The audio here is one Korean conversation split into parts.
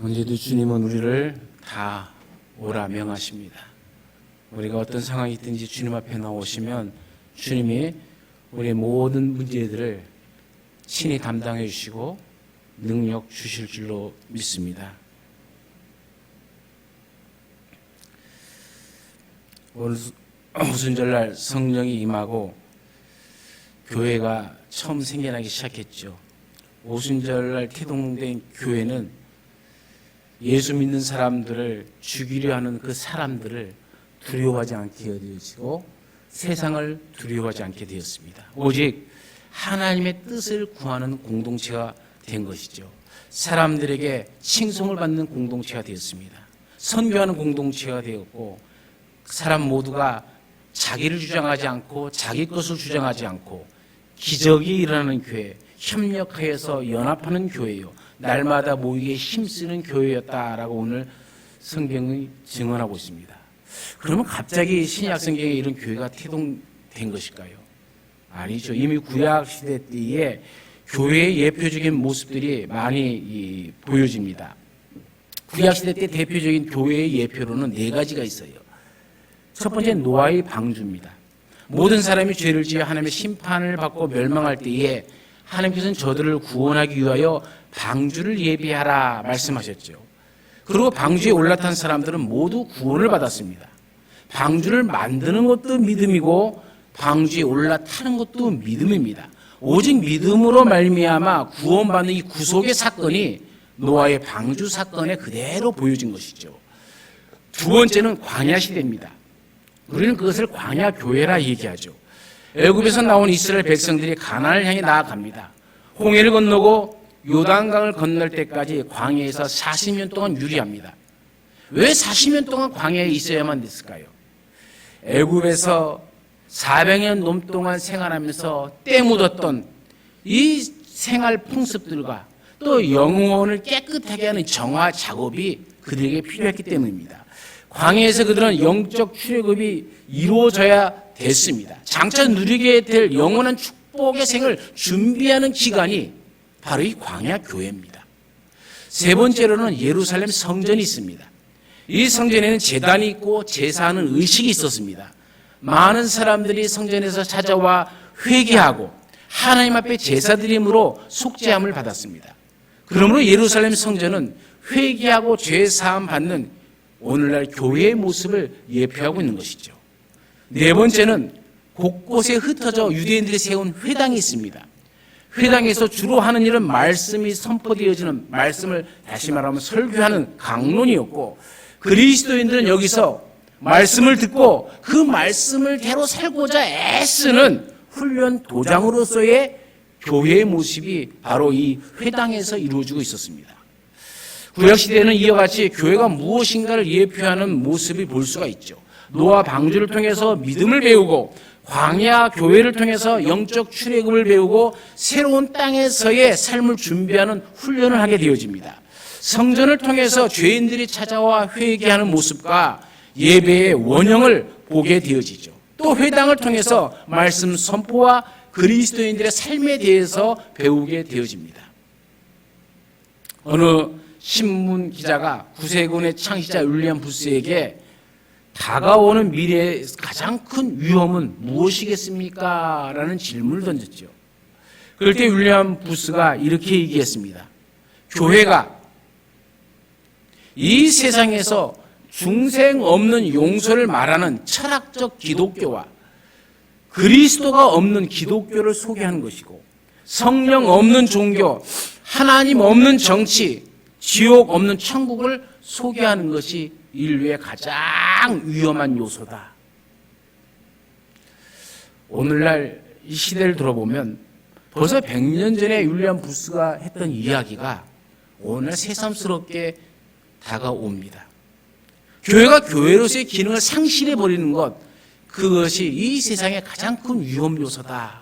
언제도 주님은 우리를 다 오라 명하십니다. 우리가 어떤 상황이 있든지 주님 앞에 나오시면 주님이 우리의 모든 문제들을 친히 담당해 주시고 능력 주실 줄로 믿습니다. 오늘 오순절날 성령이 임하고 교회가 처음 생겨나기 시작했죠. 오순절날 태동된 교회는 예수 믿는 사람들을 죽이려 하는 그 사람들을 두려워하지 않게 되어지고 세상을 두려워하지 않게 되었습니다. 오직 하나님의 뜻을 구하는 공동체가 된 것이죠. 사람들에게 칭송을 받는 공동체가 되었습니다. 선교하는 공동체가 되었고 사람 모두가 자기를 주장하지 않고 자기 것을 주장하지 않고 기적이 일어나는 교회, 협력하여서 연합하는 교회요, 날마다 모이게 힘쓰는 교회였다라고 오늘 성경이 증언하고 있습니다. 그러면 갑자기 신약 성경에 이런 교회가 태동된 것일까요? 아니죠. 이미 구약 시대 때에 교회의 예표적인 모습들이 많이 보여집니다. 구약 시대 때 대표적인 교회의 예표로는 4가지가 있어요. 첫 번째 노아의 방주입니다. 모든 사람이 죄를 지어 하나님의 심판을 받고 멸망할 때에 하나님께서는 저들을 구원하기 위하여 방주를 예비하라 말씀하셨죠. 그리고 방주에 올라탄 사람들은 모두 구원을 받았습니다. 방주를 만드는 것도 믿음이고 방주에 올라타는 것도 믿음입니다. 오직 믿음으로 말미암아 구원받는 이 구속의 사건이 노아의 방주 사건에 그대로 보여진 것이죠. 두 번째는 광야 시대입니다. 우리는 그것을 광야 교회라 얘기하죠. 애굽에서 나온 이스라엘 백성들이 가나안을 향해 나아갑니다. 홍해를 건너고 요단강을 건널 때까지 광야에서 40년 동안 유리합니다. 왜 40년 동안 광야에 있어야만 됐을까요? 애굽에서 400년 넘동안 생활하면서 때 묻었던 이 생활 풍습들과 또 영혼을 깨끗하게 하는 정화 작업이 그들에게 필요했기 때문입니다. 광야에서 그들은 영적 출애굽이 이루어져야 됐습니다. 장차 누리게 될 영원한 축복의 생을 준비하는 기간이 바로 이 광야 교회입니다. 세 번째로는 예루살렘 성전이 있습니다. 이 성전에는 제단이 있고 제사하는 의식이 있었습니다. 많은 사람들이 성전에서 찾아와 회개하고 하나님 앞에 제사드림으로 속죄함을 받았습니다. 그러므로 예루살렘 성전은 회개하고 죄사함 받는 오늘날 교회의 모습을 예표하고 있는 것이죠. 네 번째는 곳곳에 흩어져 유대인들이 세운 회당이 있습니다. 회당에서 주로 하는 일은 말씀이 선포되어지는, 말씀을 다시 말하면 설교하는 강론이었고, 그리스도인들은 여기서 말씀을 듣고 그 말씀을 대로 살고자 애쓰는 훈련 도장으로서의 교회의 모습이 바로 이 회당에서 이루어지고 있었습니다. 구약시대에는 이와 같이 교회가 무엇인가를 예표하는 모습을 볼 수가 있죠. 노아 방주를 통해서 믿음을 배우고 광야 교회를 통해서 영적 출애굽을 배우고 새로운 땅에서의 삶을 준비하는 훈련을 하게 되어집니다. 성전을 통해서 죄인들이 찾아와 회개하는 모습과 예배의 원형을 보게 되어지죠. 또 회당을 통해서 말씀 선포와 그리스도인들의 삶에 대해서 배우게 되어집니다. 어느 신문 기자가 구세군의 창시자 윌리엄 부스에게 다가오는 미래의 가장 큰 위험은 무엇이겠습니까? 라는 질문을 던졌죠. 그럴 때 윌리엄 부스가 이렇게 얘기했습니다. 교회가 이 세상에서 중생 없는 용서를 말하는 철학적 기독교와 그리스도가 없는 기독교를 소개하는 것이고, 성령 없는 종교, 하나님 없는 정치, 지옥 없는 천국을 소개하는 것이 인류의 가장 위험한 요소다. 오늘날 이 시대를 들어보면 벌써 100년 전에 윌리엄 부스가 했던 이야기가 오늘 새삼스럽게 다가옵니다. 교회가 교회로서의 기능을 상실해버리는 것, 그것이 이 세상의 가장 큰 위험 요소다.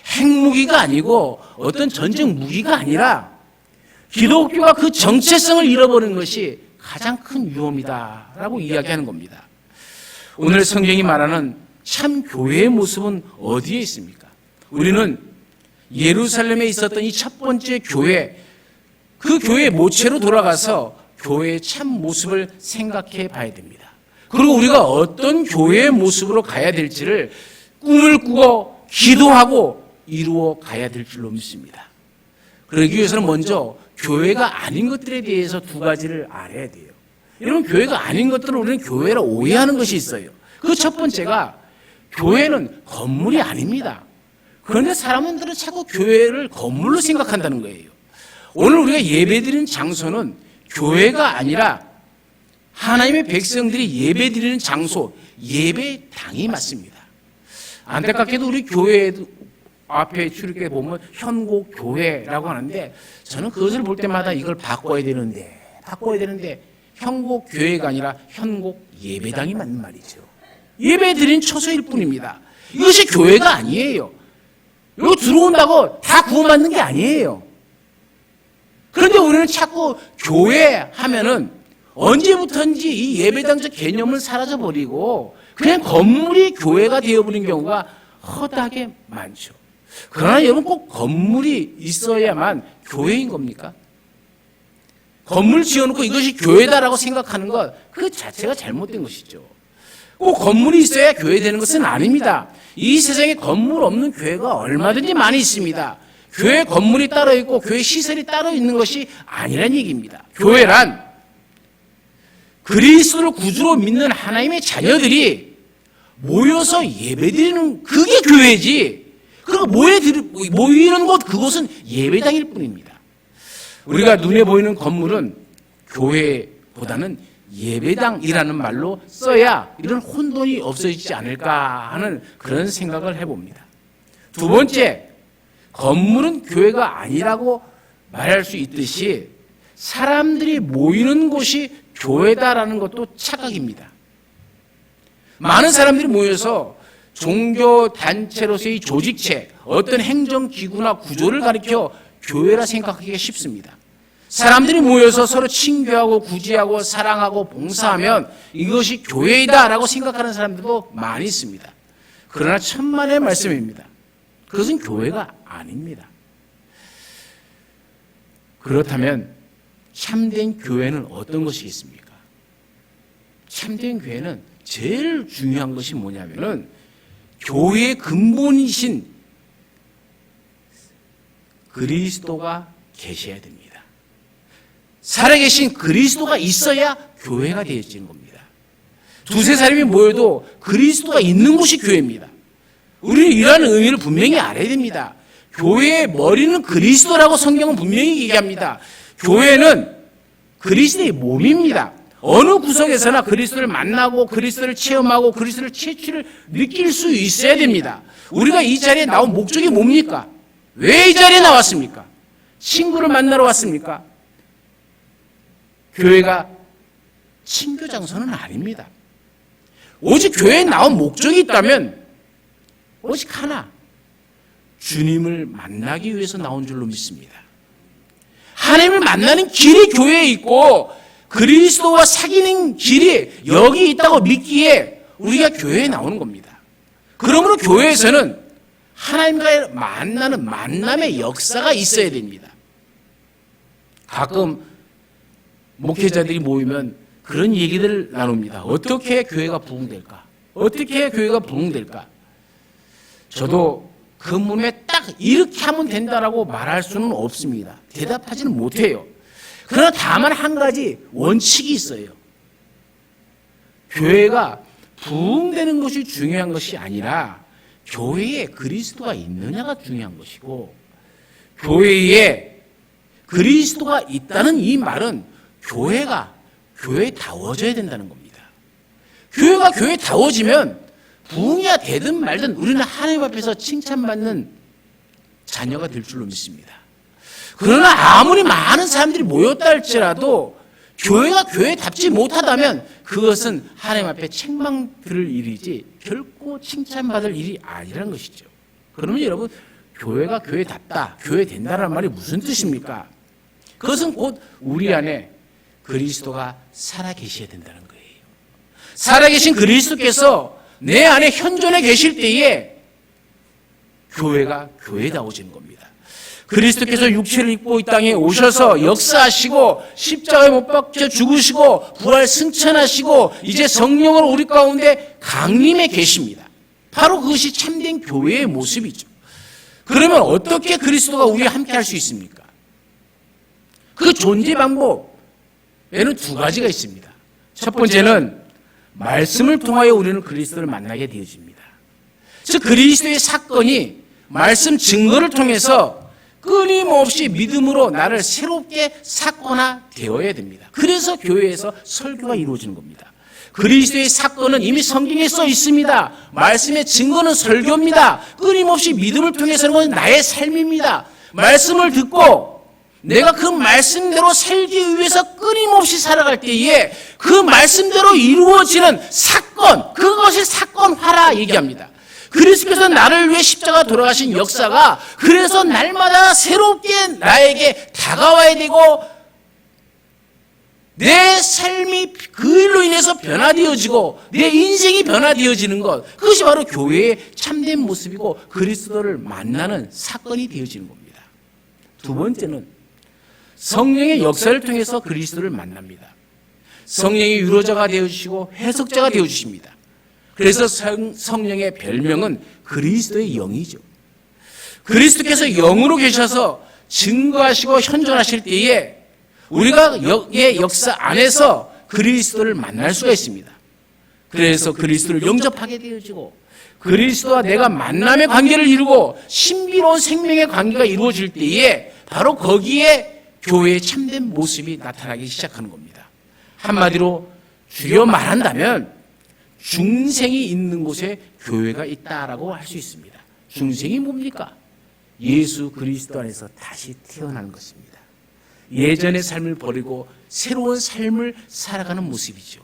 핵무기가 아니고 어떤 전쟁 무기가 아니라 기독교가 그 정체성을 잃어버리는 것이 가장 큰 위험이다 라고 이야기하는 겁니다. 오늘 성경이 말하는 참 교회의 모습은 어디에 있습니까? 우리는 예루살렘에 있었던 이 첫 번째 교회, 그 교회의 모체로 돌아가서 교회의 참 모습을 생각해 봐야 됩니다. 그리고 우리가 어떤 교회의 모습으로 가야 될지를 꿈을 꾸고 기도하고 이루어 가야 될 줄로 믿습니다. 그러기 위해서는 먼저 교회가 아닌 것들에 대해서 두 가지를 알아야 돼요. 여러분, 교회가 아닌 것들을 우리는 교회라 오해하는 것이 있어요. 그 첫 번째가 교회는 건물이 아닙니다. 그런데 사람들은 자꾸 교회를 건물로 생각한다는 거예요. 오늘 우리가 예배드리는 장소는 교회가 아니라 하나님의 백성들이 예배드리는 장소, 예배당이 맞습니다. 안타깝게도 우리 교회 앞에 출입구에 보면 현곡교회라고 하는데 저는 그것을 볼 때마다 이걸 바꿔야 되는데 현곡교회가 아니라 현곡예배당이 맞는 말이죠. 예배드린 처소일 뿐입니다. 이것이 교회가 아니에요. 여기 들어온다고 다 구원받는 게 아니에요. 그런데 우리는 자꾸 교회 하면은 언제부턴지 이 예배당적 개념을 사라져버리고 그냥 건물이 교회가 되어버린 경우가 허다하게 많죠. 그러나 여러분, 꼭 건물이 있어야만 교회인 겁니까? 건물 지어놓고 이것이 교회다라고 생각하는 것, 그 자체가 잘못된 것이죠. 꼭 건물이 있어야 교회 되는 것은 아닙니다. 이 세상에 건물 없는 교회가 얼마든지 많이 있습니다. 교회 건물이 따로 있고 교회 시설이 따로 있는 것이 아니란 얘기입니다. 교회란 그리스도를 구주로 믿는 하나님의 자녀들이 모여서 예배드리는 그게 교회지. 그리고 모이는 곳, 그곳은 예배당일 뿐입니다. 우리가 눈에 보이는 건물은 교회보다는 예배당이라는 말로 써야 이런 혼돈이 없어지지 않을까 하는 그런 생각을 해봅니다. 두 번째, 건물은 교회가 아니라고 말할 수 있듯이 사람들이 모이는 곳이 교회다라는 것도 착각입니다. 많은 사람들이 모여서 종교단체로서의 조직체, 어떤 행정기구나 구조를 가리켜 교회라 생각하기가 쉽습니다. 사람들이 모여서 서로 친교하고 구제하고 사랑하고 봉사하면 이것이 교회이다라고 생각하는 사람들도 많이 있습니다. 그러나 천만의 말씀입니다. 그것은 교회가 아닙니다. 그렇다면 참된 교회는 어떤 것이겠습니까? 참된 교회는 제일 중요한 것이 뭐냐면은 교회의 근본이신 그리스도가 계셔야 됩니다. 살아계신 그리스도가 있어야 교회가 되어지는 겁니다. 두세 사람이 모여도 그리스도가 있는 곳이 교회입니다. 우리는 이러한 의미를 분명히 알아야 됩니다. 교회의 머리는 그리스도라고 성경은 분명히 얘기합니다. 교회는 그리스도의 몸입니다. 어느 구석에서나 그리스도를 만나고 그리스도를 체험하고 그리스도를 채취를 느낄 수 있어야 됩니다. 우리가 이 자리에 나온 목적이 뭡니까? 왜 이 자리에 나왔습니까? 친구를 만나러 왔습니까? 교회가 친교 장소는 아닙니다. 오직 교회에 나온 목적이 있다면 오직 하나, 주님을 만나기 위해서 나온 줄로 믿습니다. 하나님을 만나는 길이 교회에 있고 그리스도와 사귀는 길이 여기 있다고 믿기에 우리가 교회에 나오는 겁니다. 그러므로 교회에서는 하나님과 만나는 만남의 역사가 있어야 됩니다. 가끔 목회자들이 모이면 그런 얘기들을 나눕니다. 어떻게 교회가 부흥될까? 어떻게 교회가 부흥될까? 저도 그 몸에 딱 이렇게 하면 된다라고 말할 수는 없습니다. 대답하지는 못해요. 그러나 다만 한 가지 원칙이 있어요. 교회가 부흥되는 것이 중요한 것이 아니라 교회에 그리스도가 있느냐가 중요한 것이고, 교회에 그리스도가 있다는 이 말은 교회가 교회다워져야 된다는 겁니다. 교회가 교회다워지면 부흥이 되든 말든 우리는 하나님 앞에서 칭찬받는 자녀가 될 줄로 믿습니다. 그러나 아무리 많은 사람들이 모였다 할지라도 교회가 교회답지 못하다면 그것은 하나님 앞에 책망 들을 일이지 결코 칭찬받을 일이 아니라는 것이죠. 그러면 여러분, 교회가 교회답다, 교회된다는 말이 무슨 뜻입니까? 그것은 곧 우리 안에 그리스도가 살아계셔야 된다는 거예요. 살아계신 그리스도께서 내 안에 현존해 계실 때에 교회가 교회다워지는 겁니다. 그리스도께서 육체를 입고 이 땅에 오셔서 역사하시고 십자가에 못 박혀 죽으시고 부활 승천하시고 이제 성령으로 우리 가운데 강림해 계십니다. 바로 그것이 참된 교회의 모습이죠. 그러면 어떻게 그리스도가 우리와 함께 할 수 있습니까? 그 존재 방법에는 두 가지가 있습니다. 첫 번째는 말씀을 통하여 우리는 그리스도를 만나게 되어집니다. 즉 그리스도의 사건이 말씀 증거를 통해서 끊임없이 믿음으로 나를 새롭게 사건화되어야 됩니다. 그래서 교회에서 설교가 이루어지는 겁니다. 그리스도의 사건은 이미 성경에 써 있습니다. 말씀의 증거는 설교입니다. 끊임없이 믿음을 통해서는 건 나의 삶입니다. 말씀을 듣고 내가 그 말씀대로 살기 위해서 끊임없이 살아갈 때에 그 말씀대로 이루어지는 사건, 그것이 사건화라 얘기합니다. 그리스도께서 나를 위해 십자가 돌아가신 역사가 그래서 날마다 새롭게 나에게 다가와야 되고 내 삶이 그 일로 인해서 변화되어지고 내 인생이 변화되어지는 것, 그것이 바로 교회의 참된 모습이고 그리스도를 만나는 사건이 되어지는 겁니다. 두 번째는 성령의 역사를 통해서 그리스도를 만납니다. 성령이 유로자가 되어주시고 해석자가 되어주십니다. 그래서 성령의 별명은 그리스도의 영이죠. 그리스도께서 영으로 계셔서 증거하시고 현존하실 때에 우리가 영의 역사 안에서 그리스도를 만날 수가 있습니다. 그래서 그리스도를 영접하게 되어지고 그리스도와 내가 만남의 관계를 이루고 신비로운 생명의 관계가 이루어질 때에 바로 거기에 교회의 참된 모습이 나타나기 시작하는 겁니다. 한마디로 줄여 말한다면 중생이 있는 곳에 교회가 있다라고 할 수 있습니다. 중생이 뭡니까? 예수 그리스도 안에서 다시 태어나는 것입니다. 예전의 삶을 버리고 새로운 삶을 살아가는 모습이죠.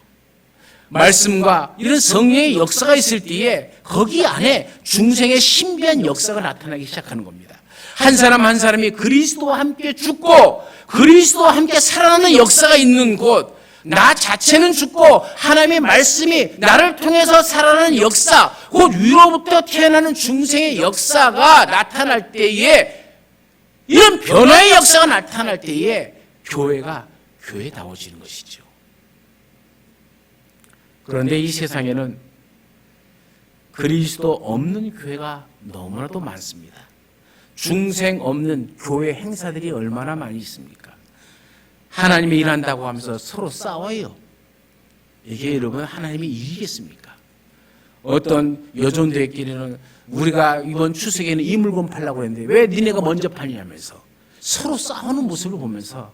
말씀과 이런 성령의 역사가 있을 때에 거기 안에 중생의 신비한 역사가 나타나기 시작하는 겁니다. 한 사람 한 사람이 그리스도와 함께 죽고 그리스도와 함께 살아나는 역사가 있는 곳, 나 자체는 죽고 하나님의 말씀이 나를 통해서 살아나는 역사, 곧 위로부터 태어나는 중생의 역사가 나타날 때에, 이런 변화의 역사가 나타날 때에 교회가 교회다워지는 것이죠. 그런데 이 세상에는 그리스도 없는 교회가 너무나도 많습니다. 중생 없는 교회 행사들이 얼마나 많이 있습니까? 하나님이 일한다고 하면서 서로 싸워요. 이게 여러분 하나님이 일이겠습니까? 어떤 여종들끼리는 우리가 이번 추석에는 이 물건 팔려고 했는데 왜 니네가 먼저 팔냐면서 서로 싸우는 모습을 보면서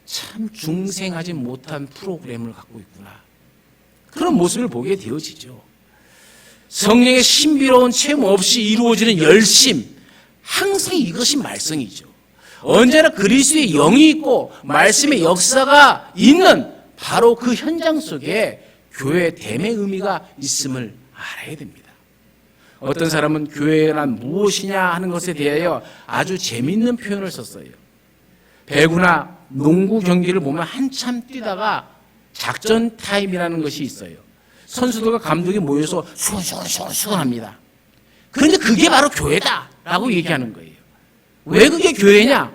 참 중생하지 못한 프로그램을 갖고 있구나, 그런 모습을 보게 되어지죠. 성령의 신비로운 체험 없이 이루어지는 열심, 항상 이것이 말썽이죠. 언제나 그리스도의 영이 있고 말씀의 역사가 있는 바로 그 현장 속에 교회의 됨의 의미가 있음을 알아야 됩니다. 어떤 사람은 교회란 무엇이냐 하는 것에 대하여 아주 재미있는 표현을 썼어요. 배구나 농구 경기를 보면 한참 뛰다가 작전 타임이라는 것이 있어요. 선수들과 감독이 모여서 수건합니다. 그런데 그게 바로 교회다라고 얘기하는 거예요. 왜 그게 교회냐?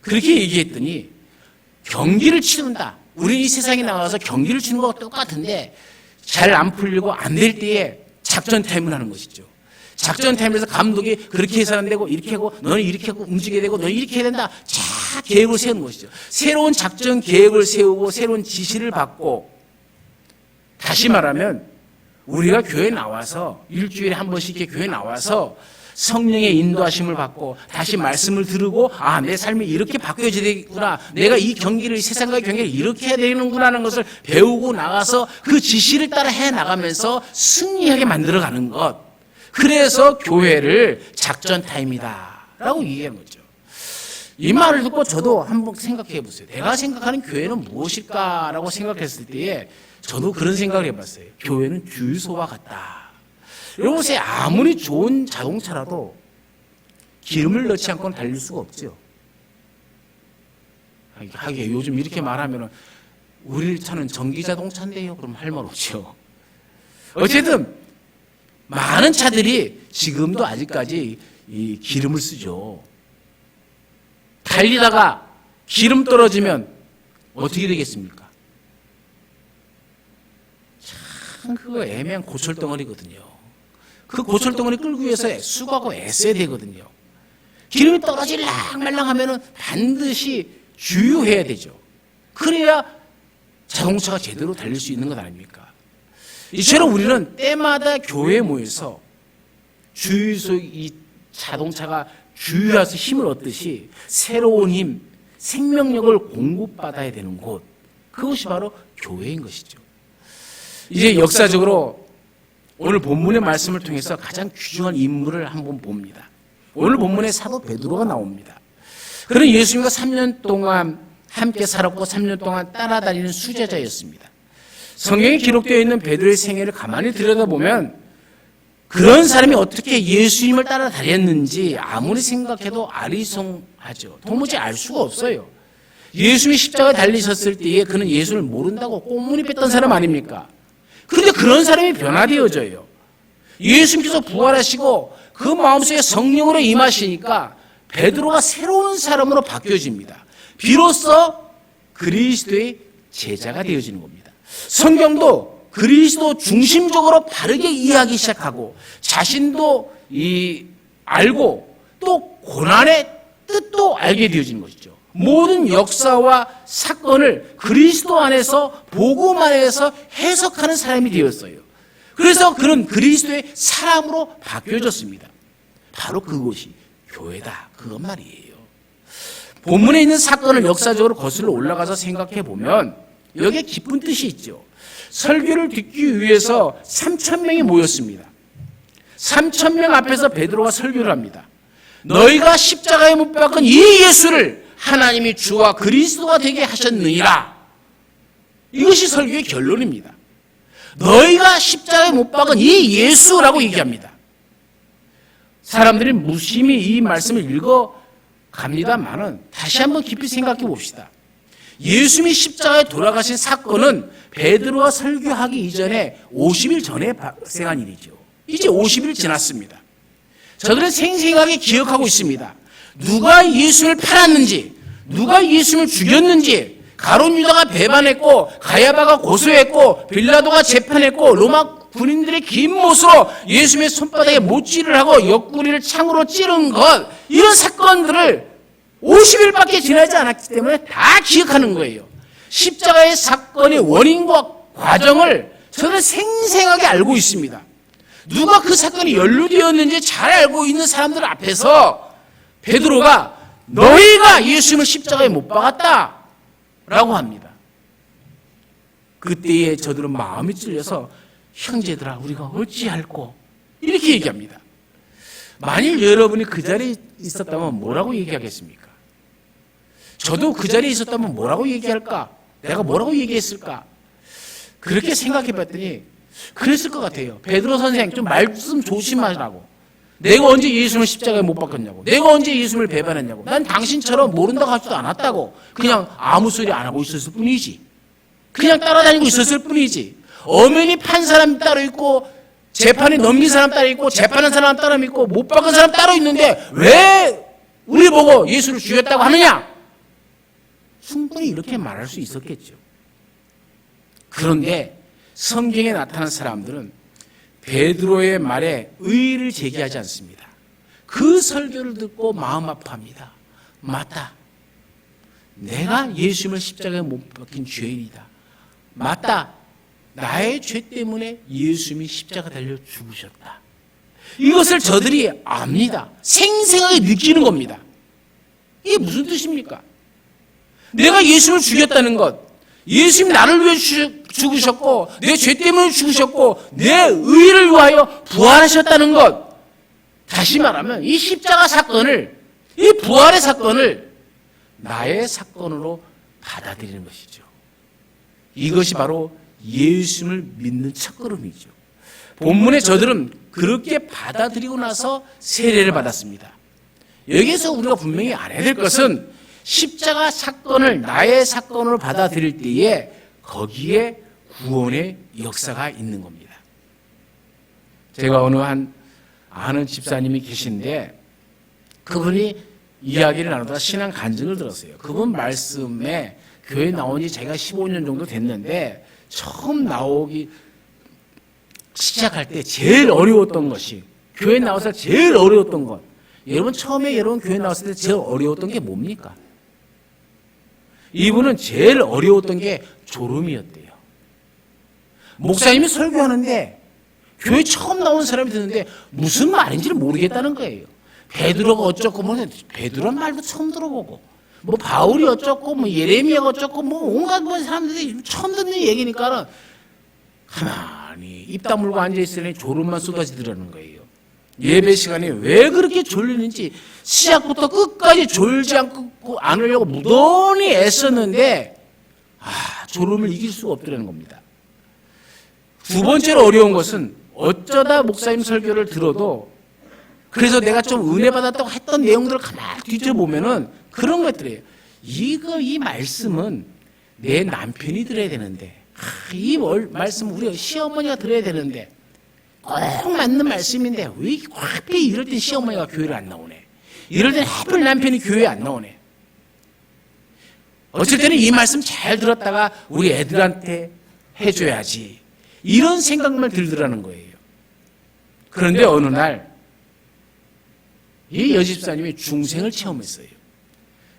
그렇게 얘기했더니 경기를 치른다. 우리 이 세상에 나와서 경기를 치는 것과 똑같은데 잘 안 풀리고 안 될 때에 작전 타임을 하는 것이죠. 작전 타임에서 감독이 그렇게 해서 안 되고 이렇게 하고 너는 이렇게 하고 움직여야 되고 너는 이렇게 해야 된다. 자, 계획을 세우는 것이죠. 새로운 작전 계획을 세우고 새로운 지시를 받고, 다시 말하면 우리가 교회에 나와서 일주일에 한 번씩 이렇게 교회에 나와서 성령의 인도하심을 받고 다시 말씀을 들으고 내 삶이 이렇게 바뀌어져야 되겠구나, 내가 이 경기를, 세상과의 경기를 이렇게 해야 되는구나 하는 것을 배우고 나가서 그 지시를 따라 해나가면서 승리하게 만들어가는 것, 그래서 교회를 작전 타임이다 라고 얘기하는 거죠. 이 말을 듣고 저도 한번 생각해 보세요. 내가 생각하는 교회는 무엇일까 라고 생각했을 때에 저도 그런 생각을 해봤어요. 교회는 주유소와 같다. 요새 아무리 좋은 자동차라도 기름을 넣지 않고는 달릴 수가 없죠. 하긴 요즘 이렇게 말하면 우리 차는 전기 자동차인데요, 그럼 할 말 없죠. 어쨌든 많은 차들이 지금도 아직까지 이 기름을 쓰죠. 달리다가 기름 떨어지면 어떻게 되겠습니까? 참 그거 애매한 고철덩어리거든요. 그 고철덩어리 끌기 위해서 수고하고 애써야 되거든요. 기름이 떨어질랑 말랑 하면은 반드시 주유해야 되죠. 그래야 자동차가 제대로 달릴 수 있는 것 아닙니까? 이처럼 우리는 때마다 교회에 모여서 주유소 이 자동차가 주유해서 힘을 얻듯이 새로운 힘, 생명력을 공급받아야 되는 곳, 그것이 바로 교회인 것이죠. 이제 역사적으로 오늘 본문의 말씀을 통해서 가장 귀중한 인물을 한번 봅니다. 오늘 본문에 사도 베드로가 나옵니다. 그는 예수님과 3년 동안 함께 살았고 3년 동안 따라다니는 수제자였습니다. 성경에 기록되어 있는 베드로의 생애를 가만히 들여다보면 그런 사람이 어떻게 예수님을 따라다녔는지 아무리 생각해도 아리송하죠. 도무지 알 수가 없어요. 예수님이 십자가에 달리셨을 때에 그는 예수를 모른다고 꽁무니 뺐던 사람 아닙니까? 그런데 그런 사람이 변화되어져요. 예수님께서 부활하시고 그 마음속에 성령으로 임하시니까 베드로가 새로운 사람으로 바뀌어집니다. 비로소 그리스도의 제자가 되어지는 겁니다. 성경도 그리스도 중심적으로 바르게 이해하기 시작하고 자신도 알고 또 고난의 뜻도 알게 되어지는 것이죠. 모든 역사와 사건을 그리스도 안에서 복음 안에서 해석하는 사람이 되었어요. 그래서 그는 그리스도의 사람으로 바뀌어졌습니다. 바로 그것이 교회다. 그것 말이에요. 본문에 있는 사건을 역사적으로 거슬러 올라가서 생각해 보면 여기에 깊은 뜻이 있죠. 설교를 듣기 위해서 3,000명이 모였습니다. 3,000명 앞에서 베드로가 설교를 합니다. 너희가 십자가에 못 박은 이 예수를 하나님이 주와 그리스도가 되게 하셨느니라. 이것이 설교의 결론입니다. 너희가 십자가에 못 박은 이 예수라고 얘기합니다. 사람들이 무심히 이 말씀을 읽어갑니다만은 다시 한번 깊이 생각해 봅시다. 예수님이 십자가에 돌아가신 사건은 베드로가 설교하기 이전에 50일 전에 발생한 일이죠. 이제 50일 지났습니다. 저들은 생생하게 기억하고 있습니다. 누가 예수를 팔았는지, 누가 예수를 죽였는지, 가룟 유다가 배반했고 가야바가 고소했고 빌라도가 재판했고 로마 군인들의 긴 못으로 예수님의 손바닥에 못질을 하고 옆구리를 창으로 찌른 것, 이런 사건들을 50일밖에 지나지 않았기 때문에 다 기억하는 거예요. 십자가의 사건의 원인과 과정을 저는 생생하게 알고 있습니다. 누가 그 사건이 연루되었는지 잘 알고 있는 사람들 앞에서 베드로가 너희가 예수님을 십자가에 못 박았다 라고 합니다. 그때에 저들은 마음이 찔려서 형제들아 우리가 어찌할꼬 이렇게 얘기합니다. 만일 여러분이 그 자리에 있었다면 뭐라고 얘기하겠습니까? 저도 그 자리에 있었다면 뭐라고 얘기할까? 내가 뭐라고 얘기했을까? 그렇게 생각해 봤더니 그랬을 것 같아요. 베드로 선생 좀 말씀 조심하라고. 내가 언제 예수님을 십자가에 못 박았냐고. 내가 언제 예수님을 배반했냐고. 난 당신처럼 모른다고 하지도 않았다고. 그냥 아무 소리 안 하고 있었을 뿐이지. 그냥 따라다니고 있었을 뿐이지. 엄연히 판 사람 따로 있고 재판에 넘긴 사람 따로 있고 재판한 사람 따로 있고 못 박은 사람 따로 있는데 왜 우리 보고 예수를 죽였다고 하느냐? 충분히 이렇게 말할 수 있었겠죠. 그런데 성경에 나타난 사람들은 베드로의 말에 의의를 제기하지 않습니다. 그 설교를 듣고 마음 아파합니다. 맞다. 내가 예수님을 십자가에 못 박힌 죄인이다. 맞다. 나의 죄 때문에 예수님이 십자가 달려 죽으셨다. 이것을 저들이 압니다. 생생하게 느끼는 겁니다. 이게 무슨 뜻입니까? 내가 예수님을 죽였다는 것, 예수님 나를 위해 죽으셨고 내 죄 때문에 죽으셨고 내 의를 위하여 부활하셨다는 것, 다시 말하면 이 십자가 사건을, 이 부활의 사건을 나의 사건으로 받아들이는 것이죠. 이것이 바로 예수님을 믿는 첫걸음이죠. 본문에 저들은 그렇게 받아들이고 나서 세례를 받았습니다. 여기에서 우리가 분명히 알아야 될 것은 십자가 사건을 나의 사건으로 받아들일 때에 거기에 구원의 역사가 있는 겁니다. 제가 어느 한 아는 집사님이 계신데 그분이 이야기를 나누다가 신앙 간증을 들었어요. 그분 말씀에 교회 나온 지 제가 15년 정도 됐는데 처음 나오기 시작할 때 제일 어려웠던 것이, 교회 나와서 제일 어려웠던 것, 여러분 처음에 여러분 교회 나왔을 때 제일 어려웠던 게 뭡니까? 이분은 제일 어려웠던 게 졸음이었대요. 목사님이 설교하는데 교회 처음 나온 사람이 듣는데 무슨 말인지를 모르겠다는 거예요. 베드로가 어쩌고, 뭐 베드로 말도 처음 들어보고, 뭐 바울이 어쩌고, 뭐 예레미야가 어쩌고, 뭐 온갖 뭐 사람들이 처음 듣는 얘기니까는 가만히 입 다물고 앉아 있으니 졸음만 쏟아지더라는 거예요. 예배 시간에 왜 그렇게 졸리는지 시작부터 끝까지 졸지 않으려고 무던히 애썼는데 졸음을 이길 수가 없더라는 겁니다. 두 번째로 어려운 것은 어쩌다 목사님 설교를 들어도, 그래서 내가 좀 은혜 받았다고 했던 내용들을 가만히 뒤져보면은 그런 것들이에요. 이 말씀은 내 남편이 들어야 되는데, 이 말씀 우리 시어머니가 들어야 되는데, 꼭 맞는 말씀인데 왜 하필 이럴 땐 시어머니가 교회를 안 나오네, 이럴 땐 하필 남편이 교회에 안 나오네. 어쩔 때는 이 말씀 잘 들었다가 우리 애들한테 해줘야지, 이런 생각만 들더라는 거예요. 그런데 어느 날 이 여집사님이 중생을 체험했어요.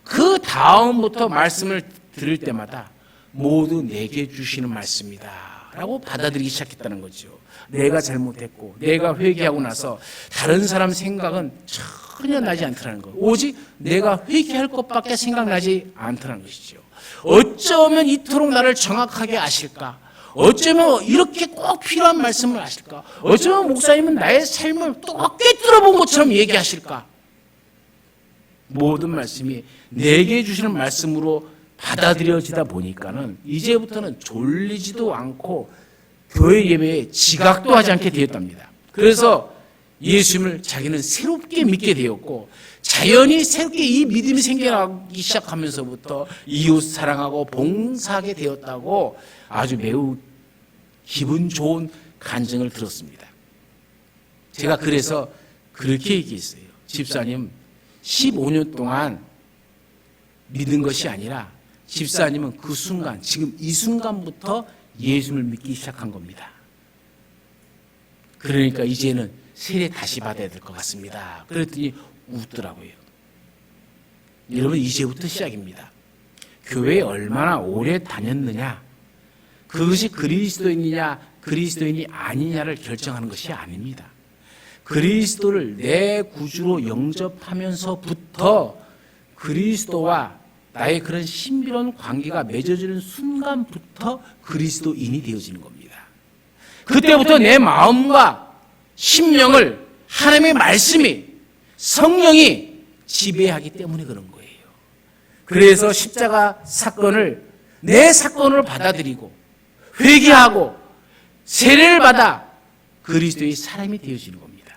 그 다음부터 말씀을 들을 때마다 모두 내게 주시는 말씀이다 라고 받아들이기 시작했다는 거죠. 내가 잘못했고 내가 회개하고 나서 다른 사람 생각은 전혀 나지 않더라는 거, 오직 내가 회개할 것밖에 생각나지 않더라는 것이죠. 어쩌면 이토록 나를 정확하게 아실까? 어쩌면 이렇게 꼭 필요한 말씀을 하실까? 어쩌면 목사님은 나의 삶을 또 꿰뚫어 본 것처럼 얘기하실까? 모든 말씀이 내게 주시는 말씀으로 받아들여지다 보니까는 이제부터는 졸리지도 않고 교회 예배에 지각도 하지 않게 되었답니다. 그래서 예수님을 자기는 새롭게 믿게 되었고, 자연히 새롭게 이 믿음이 생겨나기 시작하면서부터 이웃 사랑하고 봉사하게 되었다고 아주 매우 기분 좋은 간증을 들었습니다. 제가 그래서 그렇게 얘기했어요. 집사님, 15년 동안 믿은 것이 아니라 집사님은 그 순간, 지금 이 순간부터 예수를 믿기 시작한 겁니다. 그러니까 이제는 세례 다시 받아야 될 것 같습니다. 그랬더니 웃더라고요. 여러분, 이제부터 시작입니다. 교회에 얼마나 오래 다녔느냐, 그것이 그리스도인이냐 그리스도인이 아니냐를 결정하는 것이 아닙니다. 그리스도를 내 구주로 영접하면서부터 그리스도와 나의 그런 신비로운 관계가 맺어지는 순간부터 그리스도인이 되어지는 겁니다. 그때부터 내 마음과 심령을 하나님의 말씀이, 성령이 지배하기 때문에 그런 거예요. 그래서 십자가 사건을 내 사건으로 받아들이고 회개하고 세례를 받아 그리스도의 사람이 되어지는 겁니다.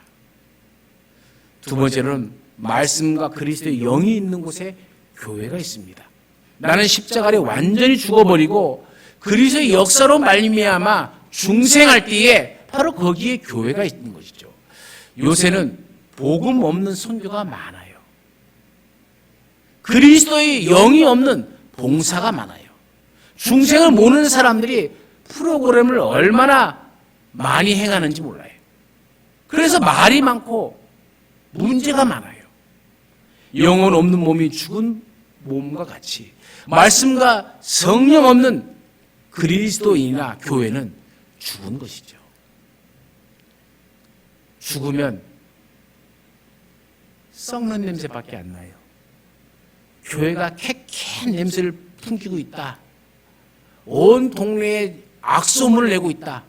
두 번째로는 말씀과 그리스도의 영이 있는 곳에 교회가 있습니다. 나는 십자가 아래 완전히 죽어버리고 그리스도의 역사로 말미암아 중생할 때에 바로 거기에 교회가 있는 것이죠. 요새는 복음 없는 선교가 많아요. 그리스도의 영이 없는 봉사가 많아요. 중생을 모르는 사람들이 프로그램을 얼마나 많이 행하는지 몰라요. 그래서 말이 많고 문제가 많아요. 영혼 없는 몸이 죽은 몸과 같이 말씀과 성령 없는 그리스도인이나 교회는 죽은 것이죠. 죽으면 썩는 냄새밖에 안 나요. 교회가 쾌쾌한 냄새를 풍기고 있다, 온 동네에 악소문을 내고 있다,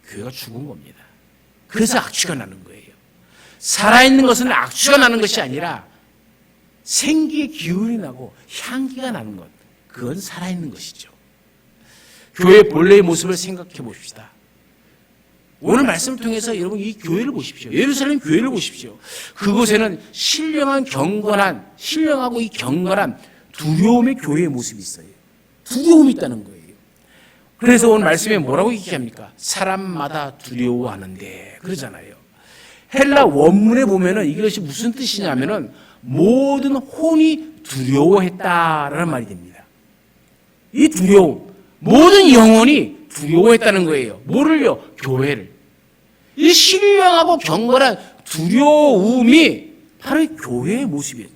교회가 죽은 겁니다. 그래서 악취가 나는 거예요. 살아있는 것은 악취가 나는 것이 아니라 생기의 기운이 나고 향기가 나는 것, 그건 살아있는 것이죠. 교회의 본래의 모습을 생각해 봅시다. 오늘 말씀을 통해서 여러분 이 교회를 보십시오. 예루살렘 교회를 보십시오. 그곳에는 신령하고 이 경건한 두려움의 교회의 모습이 있어요. 두려움이 있다는 거예요. 그래서 오늘 말씀에 뭐라고 얘기합니까? 사람마다 두려워하는데, 그러잖아요. 헬라 원문에 보면은 이것이 무슨 뜻이냐면은 모든 혼이 두려워했다라는 말이 됩니다. 이 두려움, 모든 영혼이 두려워했다는 거예요. 뭐를요? 교회를. 이 신령하고 경건한 두려움이 바로 이 교회의 모습이었죠.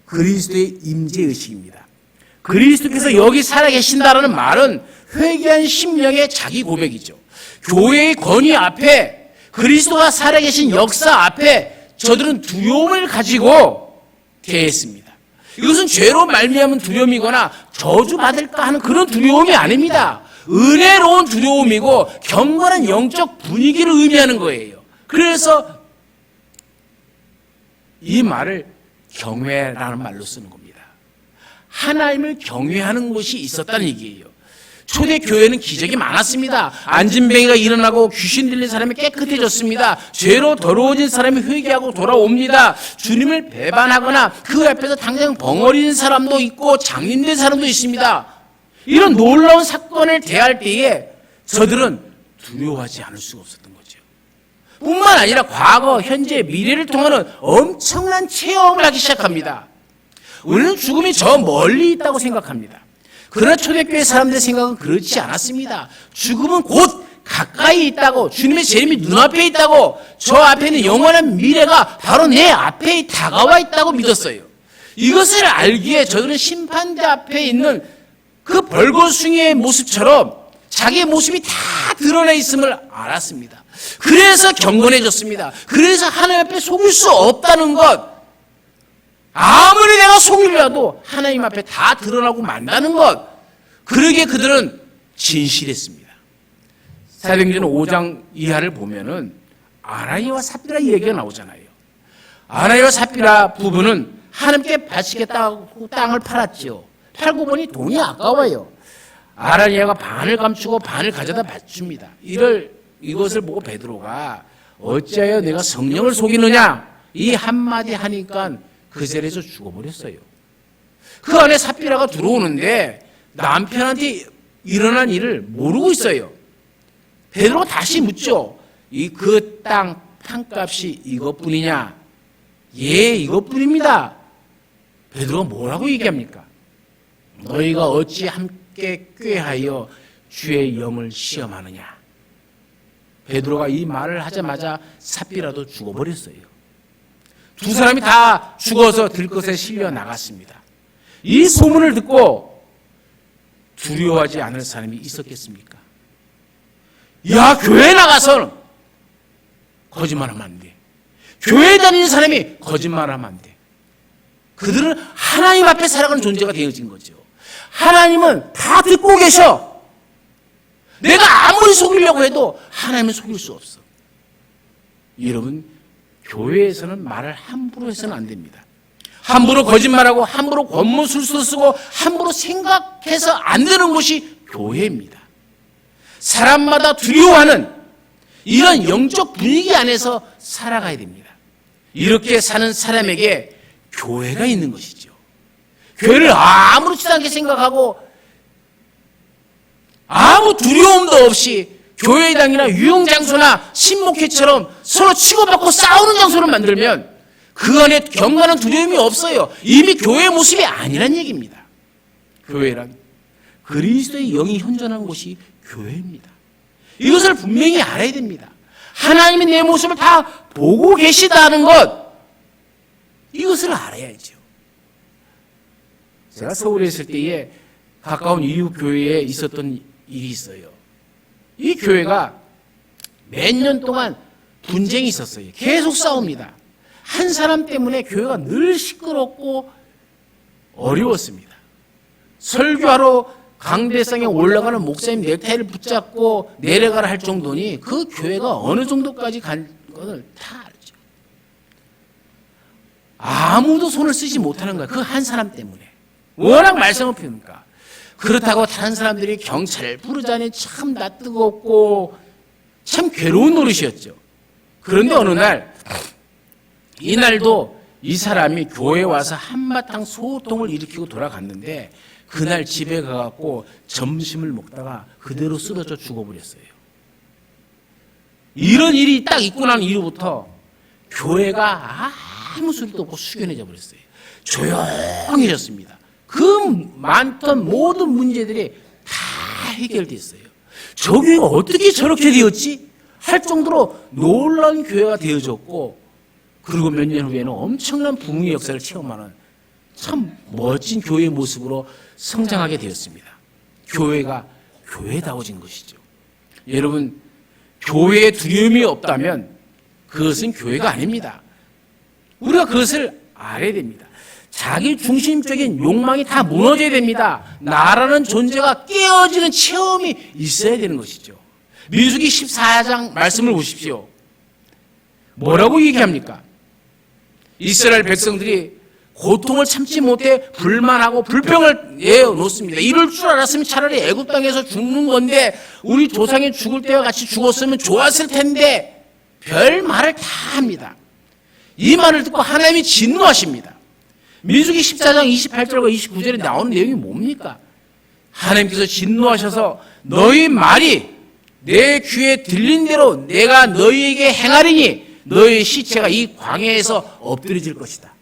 그리스도의 임재의식입니다. 그리스도께서 여기 살아계신다라는 말은 회개한 심령의 자기 고백이죠. 교회의 권위 앞에, 그리스도가 살아계신 역사 앞에 저들은 두려움을 가지고 대했습니다. 이것은 죄로 말미암은 두려움이거나 저주받을까 하는 그런 두려움이 아닙니다. 은혜로운 두려움이고 경건한 영적 분위기를 의미하는 거예요. 그래서 이 말을 경외라는 말로 쓰는 겁니다. 하나님을 경외하는 곳이 있었다는 얘기예요. 초대교회는 기적이 많았습니다. 안진뱅이가 일어나고 귀신 들린 사람이 깨끗해졌습니다. 죄로 더러워진 사람이 회개하고 돌아옵니다. 주님을 배반하거나 그 앞에서 당장 벙어리는 사람도 있고 장님된 사람도 있습니다. 이런 놀라운 사건을 대할 때에 저들은 두려워하지 않을 수가 없었던 거죠. 뿐만 아니라 과거, 현재, 미래를 통하는 엄청난 체험을 하기 시작합니다. 우리는 죽음이 저 멀리 있다고 생각합니다. 그러나 초대교회 사람들의 생각은 그렇지 않았습니다. 죽음은 곧 가까이 있다고, 주님의 재림이 눈앞에 있다고, 저 앞에 있는 영원한 미래가 바로 내 앞에 다가와 있다고 믿었어요. 이것을 알기에 저들은 심판대 앞에 있는 그 벌거숭이의 모습처럼 자기의 모습이 다 드러나 있음을 알았습니다. 그래서 경건해졌습니다. 그래서 하나님 앞에 속일 수 없다는 것, 아무리 내가 속이려도 하나님 앞에 다 드러나고 만다는 것, 그러기에 그들은 진실했습니다. 사도행전 5장 이하를 보면은 아나니아와 삽비라 얘기가 나오잖아요. 아나니아와 삽비라 부부는 하나님께 바치겠다고 땅을 팔았죠. 팔고 보니 돈이 아까워요. 아나니아가 반을 감추고 반을 가져다 바칩니다. 이것을 보고 베드로가 어찌하여 내가 성령을 속이느냐, 이 한마디 하니까 그 자리에서 죽어버렸어요. 그 안에 삽비라가 들어오는데 남편한테 일어난 일을 모르고 있어요. 베드로가 다시 묻죠. 그 땅 판값이 이것뿐이냐? 예, 이것뿐입니다. 베드로가 뭐라고 얘기합니까? 너희가 어찌 함께 꾀하여 주의 영을 시험하느냐? 베드로가 이 말을 하자마자 삽비라도 죽어버렸어요. 두 사람이 다 죽어서 들것에 실려 나갔습니다. 이 소문을 듣고 두려워하지 않을 사람이 있었겠습니까? 야, 교회 나가서는 거짓말하면 안 돼. 교회 다니는 사람이 거짓말하면 안 돼. 그들은 하나님 앞에 살아가는 존재가 되어진 거죠. 하나님은 다 듣고 계셔. 내가 아무리 속이려고 해도 하나님은 속일 수 없어. 여러분, 교회에서는 말을 함부로 해서는 안 됩니다. 함부로 거짓말하고 함부로 권모술수 쓰고 함부로 생각해서 안 되는 곳이 교회입니다. 사람마다 두려워하는 이런 영적 분위기 안에서 살아가야 됩니다. 이렇게 사는 사람에게 교회가 있는 것이죠. 교회를 아무렇지도 않게 생각하고 아무 두려움도 없이 교회당이나 유흥장소나 신목회처럼 서로 치고받고 싸우는 장소를 만들면 그 안에 경건한 두려움이 없어요. 이미 교회의 모습이 아니란 얘기입니다. 교회란 그리스도의 영이 현존하는 곳이 교회입니다. 이것을 분명히 알아야 됩니다. 하나님이 내 모습을 다 보고 계시다는 것, 이것을 알아야죠. 제가 서울에 있을 때에 가까운 이웃 교회에 있었던 일이 있어요. 이 교회가 몇 년 동안 분쟁이 있었어요. 계속 싸웁니다. 한 사람 때문에 교회가 늘 시끄럽고 어려웠습니다. 설교하러 강대상에 올라가는 목사님 넥타이를 붙잡고 내려가라 할 정도니 그 교회가 어느 정도까지 간 것을 다 알죠. 아무도 손을 쓰지 못하는 거예요. 그 한 사람 때문에. 워낙 말썽을 피우니까. 그렇다고 다른 사람들이 경찰을 부르자니 참 낯뜨겁고 참 괴로운 노릇이었죠. 그런데 어느 날, 이날도 이 사람이 교회에 와서 한바탕 소통을 일으키고 돌아갔는데 그날 집에 가갖고 점심을 먹다가 그대로 쓰러져 죽어버렸어요. 이런 일이 딱 있고 난 이후부터 교회가 아무 소리도 없고 숙연해져 버렸어요. 조용해졌습니다. 그 많던 모든 문제들이 다 해결됐어요. 저 교회가 어떻게 저렇게 되었지? 할 정도로 놀라운 교회가 되어졌고, 그리고 몇 년 후에는 엄청난 부흥의 역사를 체험하는 참 멋진 교회의 모습으로 성장하게 되었습니다. 교회가 교회다워진 것이죠. 여러분, 교회에 두려움이 없다면 그것은 교회가 아닙니다. 우리가 그것을 알아야 됩니다. 자기 중심적인 욕망이 다 무너져야 됩니다. 나라는 존재가 깨어지는 체험이 있어야 되는 것이죠. 민수기 14장 말씀을 보십시오. 뭐라고 얘기합니까? 이스라엘 백성들이 고통을 참지 못해 불만하고 불평을 내어놓습니다. 이럴 줄 알았으면 차라리 애굽 땅에서 죽는 건데 우리 조상이 죽을 때와 같이 죽었으면 좋았을 텐데, 별 말을 다 합니다. 이 말을 듣고 하나님이 진노하십니다. 민수기 14장 28절과 29절에 나오는 내용이 뭡니까? 하나님께서 진노하셔서 너희 말이 내 귀에 들린 대로 내가 너희에게 행하리니 너희의 시체가 이 광야에서 엎드려질 것이다.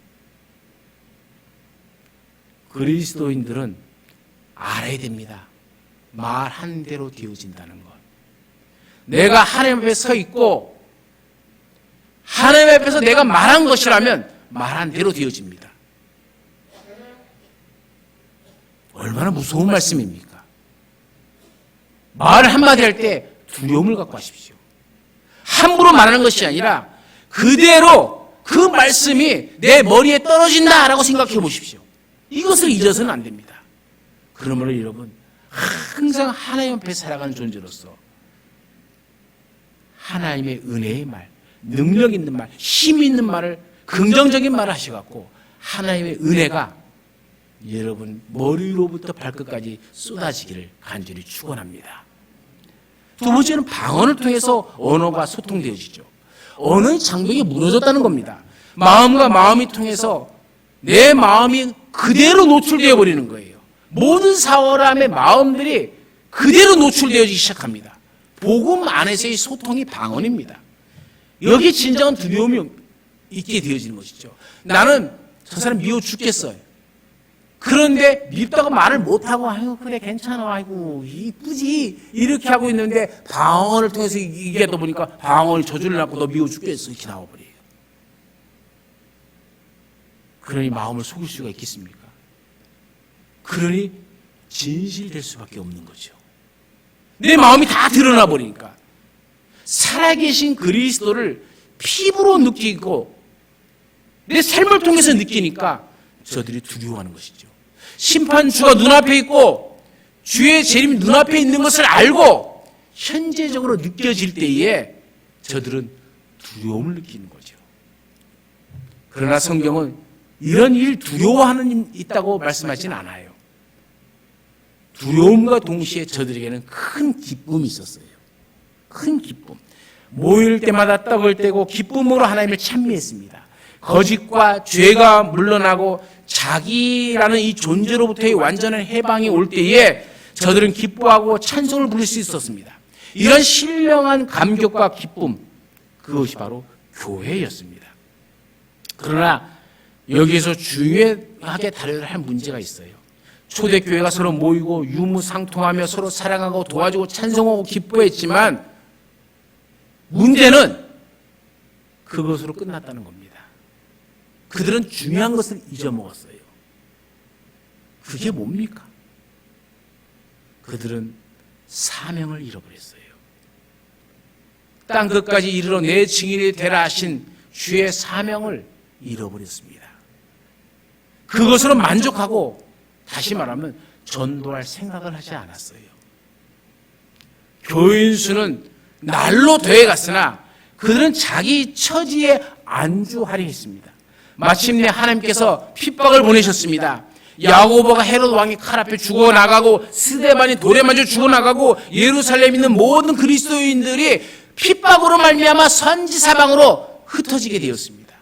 그리스도인들은 알아야 됩니다. 말한 대로 되어진다는 것. 내가 하나님 앞에 서 있고 하나님 앞에서 내가 말한 것이라면 말한 대로 되어집니다. 얼마나 무서운 말씀입니까? 말 한마디 할 때 두려움을 갖고 하십시오. 함부로 말하는 것이 아니라 그대로 그 말씀이 내 머리에 떨어진다라고 생각해 보십시오. 이것을 잊어서는 안 됩니다. 그러므로 여러분, 항상 하나님 앞에 살아가는 존재로서 하나님의 은혜의 말, 능력 있는 말, 힘 있는 말을, 긍정적인 말을 하셔갖고 하나님의 은혜가 여러분 머리로부터 발끝까지 쏟아지기를 간절히 축원합니다. 두 번째는 방언을 통해서 언어가 소통되어지죠. 언어의 장벽이 무너졌다는 겁니다. 마음과 마음이 통해서 내 마음이 그대로 노출되어 버리는 거예요. 모든 사람의 마음들이 그대로 노출되어지기 시작합니다. 복음 안에서의 소통이 방언입니다. 여기 진정한 두려움이 있게 되어지는 것이죠. 나는 저 사람 미워 죽겠어요. 그런데 밉다고 말을 못하고 아유 그래 괜찮아 아이고 이쁘지 이렇게 하고 있는데 방언을 통해서 얘기하다 보니까 방언이 저주를 낳고 너 미워 죽겠어 이렇게 나와버려요. 그러니 마음을 속일 수가 있겠습니까? 그러니 진실될 수밖에 없는 거죠. 내 마음이 다 드러나 버리니까. 살아계신 그리스도를 피부로 느끼고 내 삶을 통해서 느끼니까 저들이 두려워하는 것이죠. 심판주가 눈앞에 있고 주의 재림이 눈앞에 있는 것을 알고 현재적으로 느껴질 때에 저들은 두려움을 느끼는 거죠. 그러나 성경은 이런 일 두려워하는 일 있다고 말씀하지는 않아요. 두려움과 동시에 저들에게는 큰 기쁨이 있었어요. 큰 기쁨. 모일 때마다 떡을 떼고 기쁨으로 하나님을 찬미했습니다. 거짓과 죄가 물러나고 자기라는 이 존재로부터의 완전한 해방이 올 때에 저들은 기뻐하고 찬송을 부를 수 있었습니다. 이런 신령한 감격과 기쁨, 그것이 바로 교회였습니다. 그러나 여기에서 중요하게 다뤄야 할 문제가 있어요. 초대교회가 서로 모이고 유무상통하며 서로 사랑하고 도와주고 찬송하고 기뻐했지만 문제는 그것으로 끝났다는 겁니다. 그들은 중요한 것을 잊어먹었어요. 그게 뭡니까? 그들은 사명을 잃어버렸어요. 땅 끝까지 이르러 내 증인이 되라 하신 주의 사명을 잃어버렸습니다. 그것으로 만족하고 다시 말하면 전도할 생각을 하지 않았어요. 교인 수는 날로 더해갔으나 그들은 자기 처지에 안주하려 했습니다. 마침내 하나님께서 핍박을 보내셨습니다. 야고보가 헤롯 왕의 칼 앞에 죽어나가고 스데반이 돌에 맞아 죽어나가고 예루살렘에 있는 모든 그리스도인들이 핍박으로 말미암아 선지사방으로 흩어지게 되었습니다.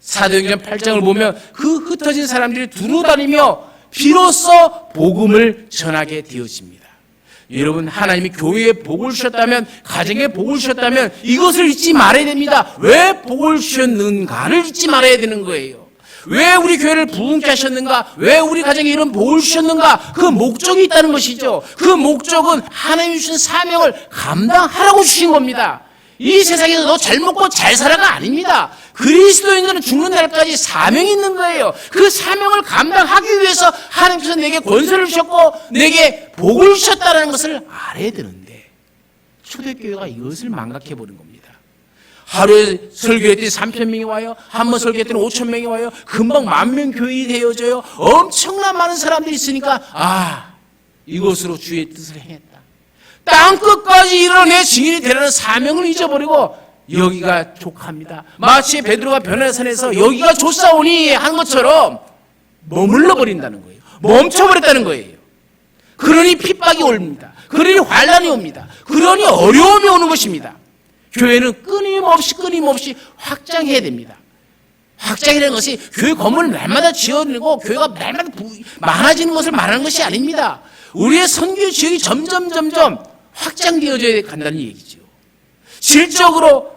사도행전 8장을 보면 그 흩어진 사람들이 두루 다니며 비로소 복음을 전하게 되어집니다. 여러분, 하나님이 교회에 복을 주셨다면, 가정에 복을 주셨다면 이것을 잊지 말아야 됩니다. 왜 복을 주셨는가를 잊지 말아야 되는 거예요. 왜 우리 교회를 부흥케 하셨는가? 왜 우리 가정에 이런 복을 주셨는가? 그 목적이 있다는 것이죠. 그 목적은 하나님이 주신 사명을 감당하라고 주신 겁니다. 이 세상에서 너 잘 먹고 잘 살아가 아닙니다. 그리스도인들은 죽는 날까지 사명이 있는 거예요. 그 사명을 감당하기 위해서 하나님께서 내게 권세를 주셨고 내게 복을 주셨다는 것을 알아야 되는데, 초대교회가 이것을 망각해버린 겁니다. 하루에 설교할 때 3,000명이 와요. 한 번 설교할 때는 5,000명이 와요. 금방 10,000명 교인이 되어져요. 엄청난 많은 사람들이 있으니까 이것으로 주의 뜻을 행했다. 땅끝까지 이뤄내 증인이 되라는 사명을 잊어버리고 여기가 족합니다. 마치 베드로가 변화산에서 여기가 좋사오니 한 것처럼 머물러 버린다는 거예요. 멈춰버렸다는 거예요. 그러니 핍박이 옵니다. 그러니 환난이 옵니다. 그러니 어려움이 오는 것입니다. 교회는 끊임없이 확장해야 됩니다. 확장이라는 것이 교회 건물을 날마다 지어내고 교회가 날마다 많아지는 것을 말하는 것이 아닙니다. 우리의 선교 지역이 점점 확장되어져야 간다는 얘기죠. 질적으로,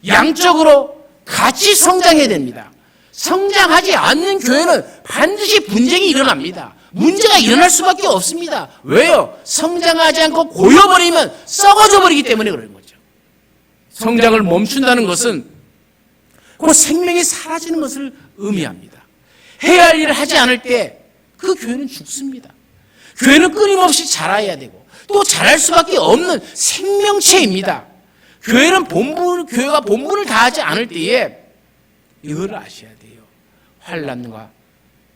양적으로 같이 성장해야 됩니다. 성장하지 않는 교회는 반드시 분쟁이 일어납니다. 문제가 일어날 수밖에 없습니다. 왜요? 성장하지 않고 고여버리면 썩어져 버리기 때문에 그런 거죠. 성장을 멈춘다는 것은 그 생명이 사라지는 것을 의미합니다. 해야 할 일을 하지 않을 때 그 교회는 죽습니다. 교회는 끊임없이 자라야 되고 또 자랄 수밖에 없는 생명체입니다. 교회가 본분을 다하지 않을 때에 이걸 아셔야 돼요. 환난과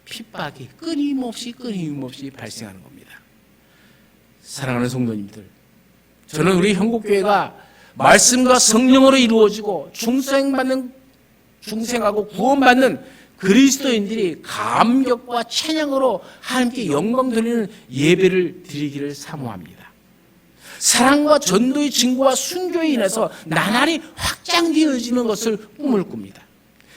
핍박이 끊임없이 발생하는 겁니다. 사랑하는 성도님들, 저는 우리 형국교회가 말씀과 성령으로 이루어지고 중생하고 구원받는 그리스도인들이 감격과 찬양으로 하나님께 영광 돌리는 예배를 드리기를 사모합니다. 사랑과 전도의 증거와 순교에 인해서 나날이 확장되어지는 것을 꿈을 꿉니다.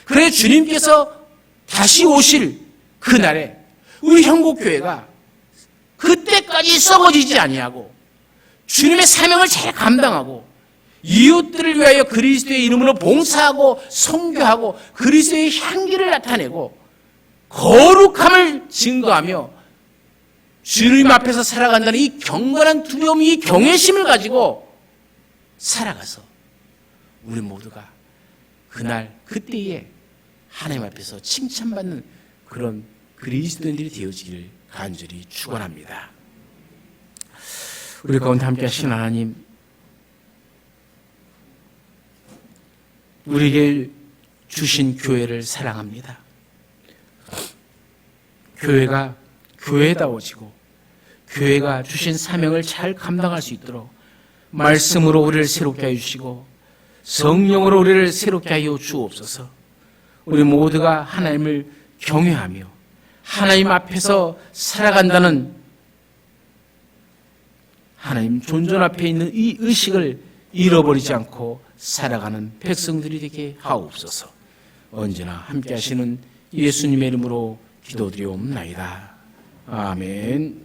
그래 주님께서 다시 오실 그날에 우리 형국교회가 그때까지 썩어지지 아니하고 주님의 사명을 잘 감당하고 이웃들을 위하여 그리스도의 이름으로 봉사하고 선교하고 그리스도의 향기를 나타내고 거룩함을 증거하며 주님 앞에서 살아간다는 이 경건한 두려움, 이 경외심을 가지고 살아가서 우리 모두가 그때에 하나님 앞에서 칭찬받는 그런 그리스도인들이 되어지기를 간절히 축원합니다. 우리 가운데 함께 하신 하나님, 우리에게 주신 교회를 사랑합니다. 교회가 교회다워지고 교회가 주신 사명을 잘 감당할 수 있도록 말씀으로 우리를 새롭게 하여 주시고 성령으로 우리를 새롭게 하여 주옵소서. 우리 모두가 하나님을 경외하며 하나님 앞에서 살아간다는 하나님 존전 앞에 있는 이 의식을 잃어버리지 않고 살아가는 백성들이 되게 하옵소서. 언제나 함께 하시는 예수님의 이름으로 기도드리옵나이다. 아멘.